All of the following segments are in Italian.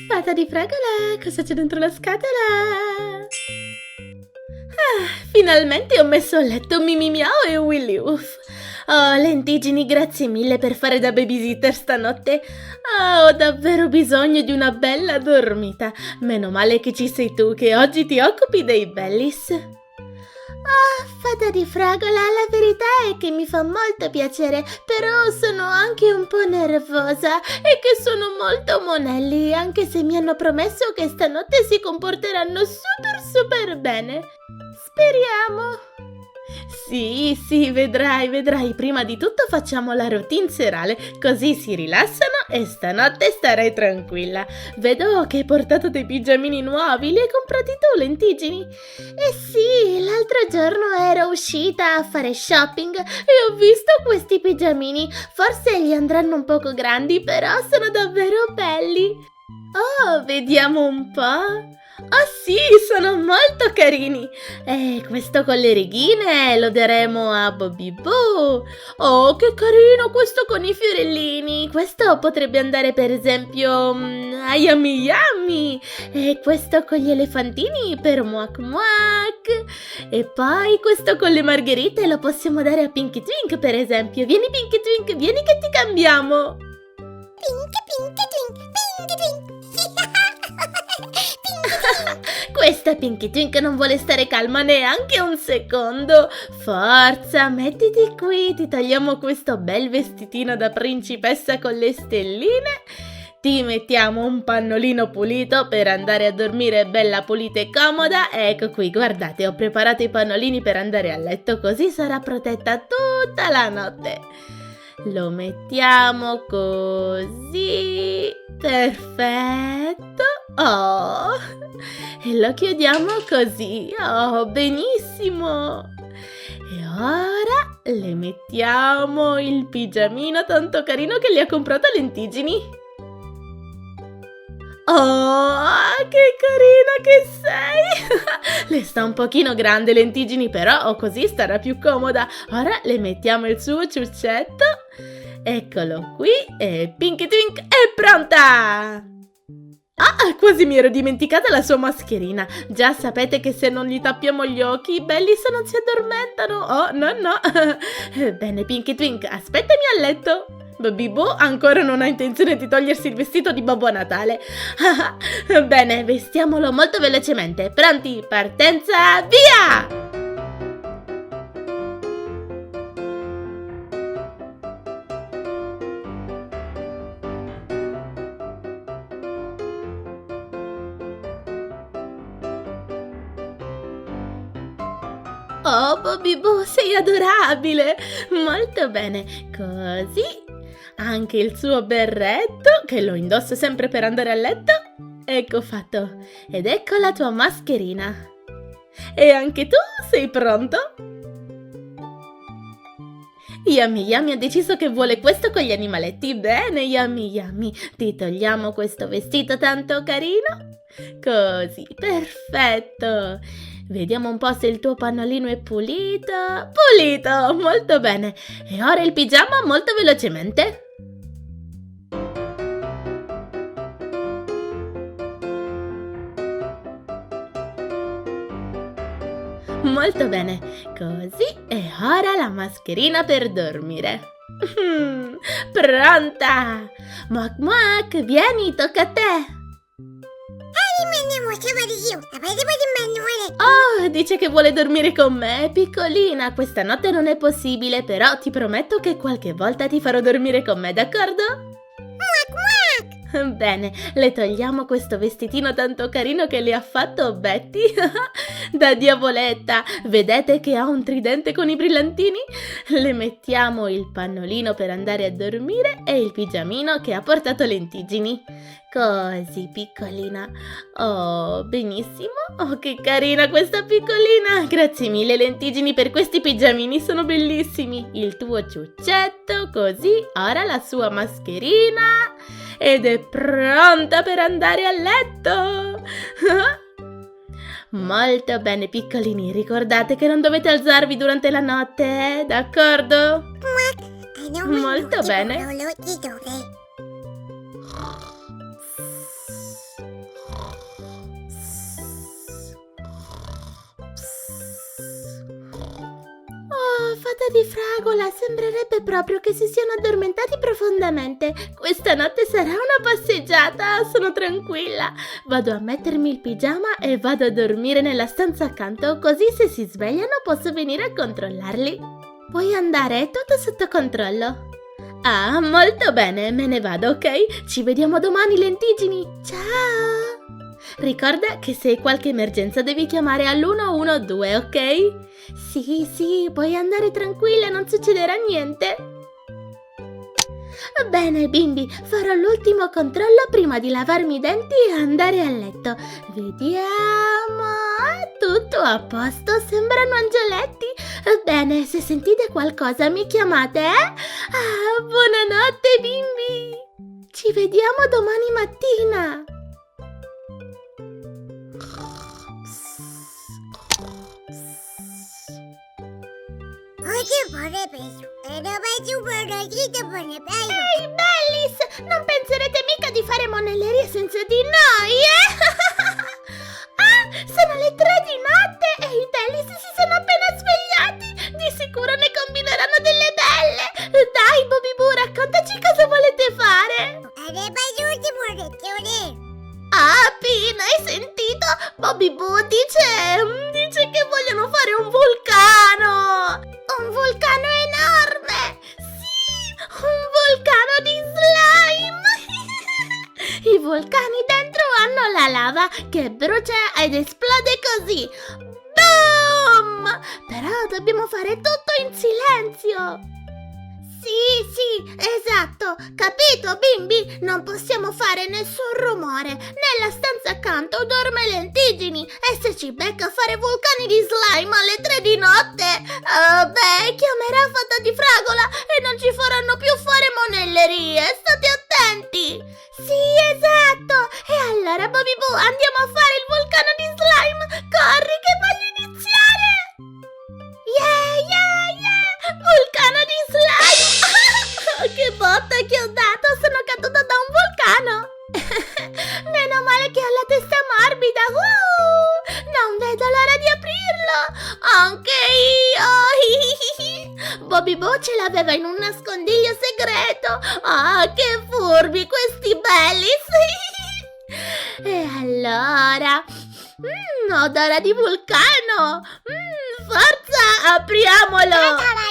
Fata di fragola, cosa c'è dentro la scatola? Finalmente ho messo a letto Mimi Miao e Willy Woof. Oh, Lentiggini, grazie mille per fare da babysitter stanotte. Ho davvero bisogno di una bella dormita. Meno male che ci sei tu, che oggi ti occupi dei bellis. Fata di fragola, la verità è che mi fa molto piacere, però sono anche un po' nervosa e che sono molto monelli, anche se mi hanno promesso che stanotte si comporteranno super bene. Speriamo. Sì, vedrai. Prima di tutto facciamo la routine serale, così si rilassano e stanotte starai tranquilla. Vedo che hai portato dei pigiamini nuovi, li hai comprati tu, Lentiggini? Eh sì, l'altro giorno ero uscita a fare shopping e ho visto questi pigiamini. Forse gli andranno un poco grandi, però sono davvero belli. Oh, vediamo un po'. Oh sì, sono molto carini! E questo con le righine lo daremo a Bobby Boo. Oh, che carino questo con i fiorellini! Questo potrebbe andare per esempio a Yummy Yummy. E questo con gli elefantini per Muak Muak. E poi questo con le margherite lo possiamo dare a Pinky Twink per esempio. Vieni Pinky Twink, vieni che ti cambiamo! Pinky Twink! Questa Pinky Twink non vuole stare calma neanche un secondo. Forza, mettiti qui, ti tagliamo questo bel vestitino da principessa con le stelline. Ti mettiamo un pannolino pulito per andare a dormire bella pulita e comoda. Ecco qui, guardate, ho preparato i pannolini per andare a letto, così sarà protetta tutta la notte. Lo mettiamo così. Perfetto. Oh, e lo chiudiamo così. Oh, benissimo. E ora le mettiamo il pigiamino tanto carino che le ha comprato Lentiggini. Oh, che carina che sei! Le sta un pochino grande Lentiggini, però così starà più comoda. Ora le mettiamo il suo ciuccetto. Eccolo qui e Pinky Twink è pronta! Quasi mi ero dimenticata la sua mascherina. Già sapete che se non gli tappiamo gli occhi i belli se non si addormentano. Oh, no. Bene, Pinky Twink, aspettami a letto. Bobby Boo ancora non ha intenzione di togliersi il vestito di Babbo Natale. Bene, vestiamolo molto velocemente. Pronti? Partenza, via! Oh, Bobby Boo, sei adorabile! Molto bene, così. Anche il suo berretto, che lo indosso sempre per andare a letto. Ecco fatto. Ed ecco la tua mascherina. E anche tu sei pronto? Yummy Yummy ha deciso che vuole questo con gli animaletti. Bene, Yummy Yummy, ti togliamo questo vestito tanto carino. Così, perfetto. Vediamo un po' se il tuo pannolino è pulito. Pulito, molto bene. E ora il pigiama molto velocemente. Molto bene, così, e ora la mascherina per dormire. Pronta! Muak Muak, vieni, tocca a te! Oh, dice che vuole dormire con me, piccolina. Questa notte non è possibile, però ti prometto che qualche volta ti farò dormire con me, d'accordo? Bene, le togliamo questo vestitino tanto carino che le ha fatto Betty da diavoletta. Vedete che ha un tridente con i brillantini? Le mettiamo il pannolino per andare a dormire e il pigiamino che ha portato Lentiggini. Così, piccolina. Oh, benissimo. Oh, che carina questa piccolina. Grazie mille, Lentiggini, per questi pigiamini, sono bellissimi. Il tuo ciuccetto, così. Ora la sua mascherina. Ed è pronta per andare a letto. Molto bene, piccolini. Ricordate che non dovete alzarvi durante la notte, d'accordo? Molto bene. fata di fragola, sembrerebbe proprio che si siano addormentati profondamente. Questa notte sarà una passeggiata, sono tranquilla. Vado a mettermi il pigiama e vado a dormire nella stanza accanto, così se si svegliano posso venire a controllarli. Puoi andare, è tutto sotto controllo. Ah, molto bene, me ne vado, ok? Ci vediamo domani, Lentiggini. Ciao! Ricorda che se hai qualche emergenza devi chiamare all'112, ok? Sì, puoi andare tranquilla, non succederà niente. Bene, bimbi, farò l'ultimo controllo prima di lavarmi i denti e andare a letto. Vediamo. Tutto a posto, sembrano angioletti. Bene, se sentite qualcosa mi chiamate, eh? Ah, buonanotte, bimbi. Ci vediamo domani mattina. Ehi, Bellis, non penserete mica di fare monellerie senza di noi, eh? Ah, sono le 3 di notte e i Bellis si sono appena svegliati. Di sicuro ne combineranno delle belle. Dai, Bobby Boo, raccontaci cosa volete fare. Ah, Pin, hai sentito? Bobby Boo dice che vogliono fare un vulcano. Un vulcano enorme. Sì, un vulcano di slime. I vulcani dentro hanno la lava che brucia ed esplode così. Boom! Però dobbiamo fare tutto in silenzio. Sì, esatto, capito, bimbi? Non possiamo fare nessun rumore. Nella stanza accanto dorme Lentiggini e se ci becca a fare vulcani di slime alle 3 di notte, chiamerà Fata di Fragola e non ci faranno più fare monellerie, state attenti. Sì, esatto. E allora, Bobby Boo, andiamo a fare il vulcano di slime. Corri che voglio iniziare. Yeah! Vulcano di slime! Che botta che ho dato! Sono caduta da un vulcano! Meno male che ho la testa morbida! Non vedo l'ora di aprirlo! Anche io! Bobby Boo ce l'aveva in un nascondiglio segreto! Ah, che furbi questi belli! E allora... odore di vulcano! Forza, apriamolo! Ah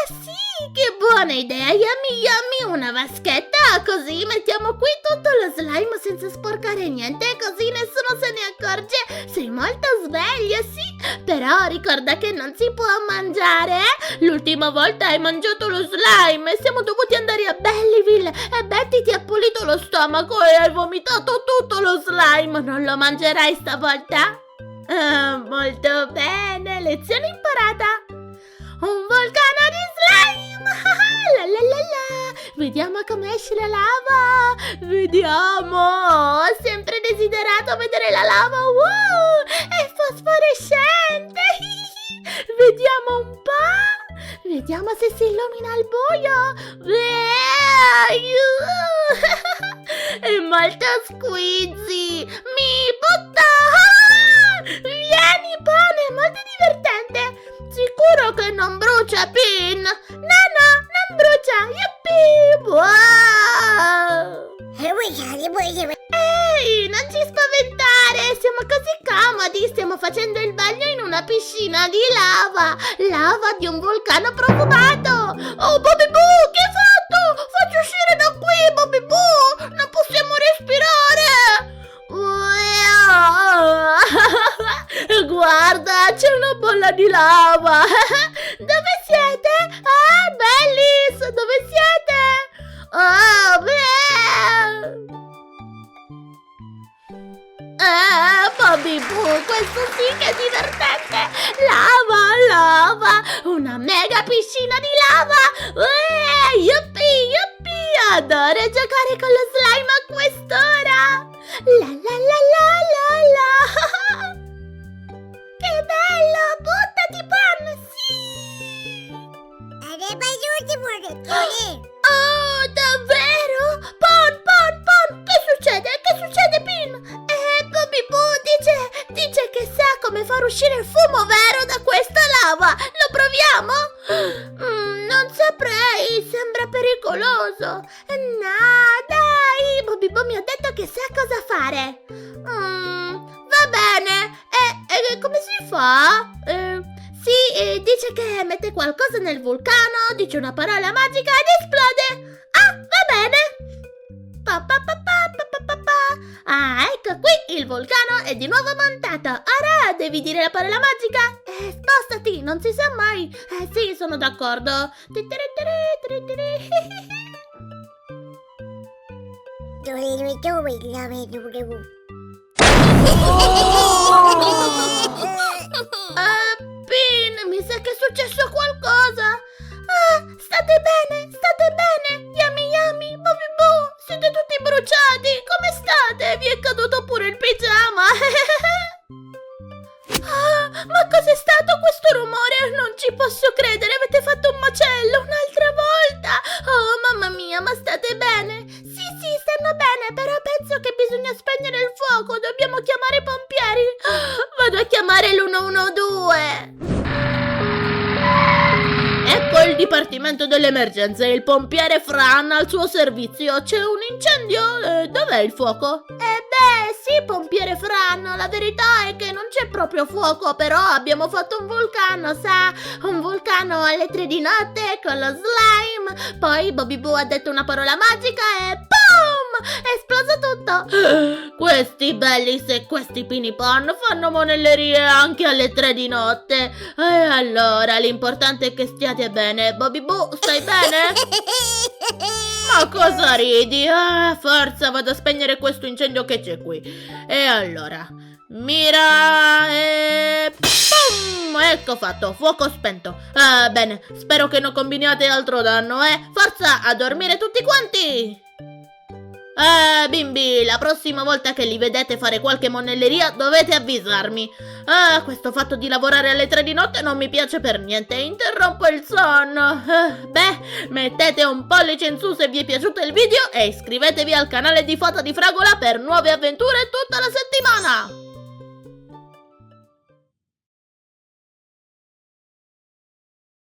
sì, che buona idea, yummy, una vaschetta, così mettiamo qui tutto lo slime senza sporcare niente, così nessuno se ne accorge. Sei molto sveglia, sì, però ricorda che non si può mangiare, eh? L'ultima volta hai mangiato lo slime e siamo dovuti andare a Bellyville e Betty ti ha pulito lo stomaco e hai vomitato tutto lo slime. Non lo mangerai stavolta? Molto bene, lezione imparata. Un vulcano di slime! Vediamo come esce la lava. Vediamo. Ho sempre desiderato vedere la lava. È fosforescente. Vediamo un po'. Vediamo se si illumina al buio. È molto squizzy. Mi butta. Vieni, pane, molto divertente. Sicuro che non brucia, Pin? No, non brucia. Yuppie! Wow! Ehi, non ci spaventare. Siamo così comodi. Stiamo facendo il bagno in una piscina di lava. Lava di un vulcano profumato. Oh, Bobby Boo, che hai fatto? Facci uscire da qui, Bobby Boo. Non possiamo respirare. Guarda, c'è una bolla di lava. Dove siete? Ah, Bellis, dove siete? Oh, Bobby Boo, questo sì che è divertente. Lava, una mega piscina di lava. Yuppie, adoro giocare con lo slime a quest'ora. La. Che bello! Buttati, Pan! Sì! Oh, davvero? Pan! Che succede, Pin? Bobby Boo dice che sa come far uscire il fumo vero da questa lava! lava. Lo proviamo? Non saprei, sembra pericoloso. No, dai, Bobby Boo mi ha detto che sa cosa fare. Va bene. E come si fa? Sì, dice che mette qualcosa nel vulcano, dice una parola magica ed esplode. Ah, va bene. Ah, ecco qui, il vulcano è di nuovo montato. Ora devi dire la parola magica. Spostati, non si sa mai. Sì, sono d'accordo. Pin, mi sa che è successo qualcosa. State bene, state bene. Yummy Yummy, Bobby Boo, siete tutti bruciati. Come state? Vi è caduto pure il pigiama. Ma cos'è stato questo rumore? Non ci posso credere, avete fatto un macello un'altra volta. Oh, mamma mia, ma state bene? Sì, stanno bene, però penso che bisogna spegnere il fuoco. Dobbiamo chiamare i pompieri. Vado a chiamare l'112. Ecco il dipartimento delle emergenze, il pompiere Fran al suo servizio. C'è un incendio? Dov'è il fuoco? Sì, pompiere Fran, la verità è che non c'è proprio fuoco, però abbiamo fatto un vulcano, sa? Un vulcano alle 3 di notte con lo slime. Poi Bobby Boo ha detto una parola magica e boom! È esploso tutto. Questi Bellis e questi Pinipon fanno monellerie anche alle 3 di notte. E allora, l'importante è che stiate bene. Bobby Boo, stai bene? Ma cosa ridi? Forza, vado a spegnere questo incendio che c'è qui. E allora, mira e... Pum! Ecco fatto, fuoco spento. Bene, spero che non combiniate altro danno, Forza, a dormire tutti quanti! Bimbi, la prossima volta che li vedete fare qualche monelleria dovete avvisarmi. Questo fatto di lavorare alle 3 di notte non mi piace per niente, interrompo il sonno. Mettete un pollice in su se vi è piaciuto il video e iscrivetevi al canale di Fata di Fragola per nuove avventure tutta la settimana.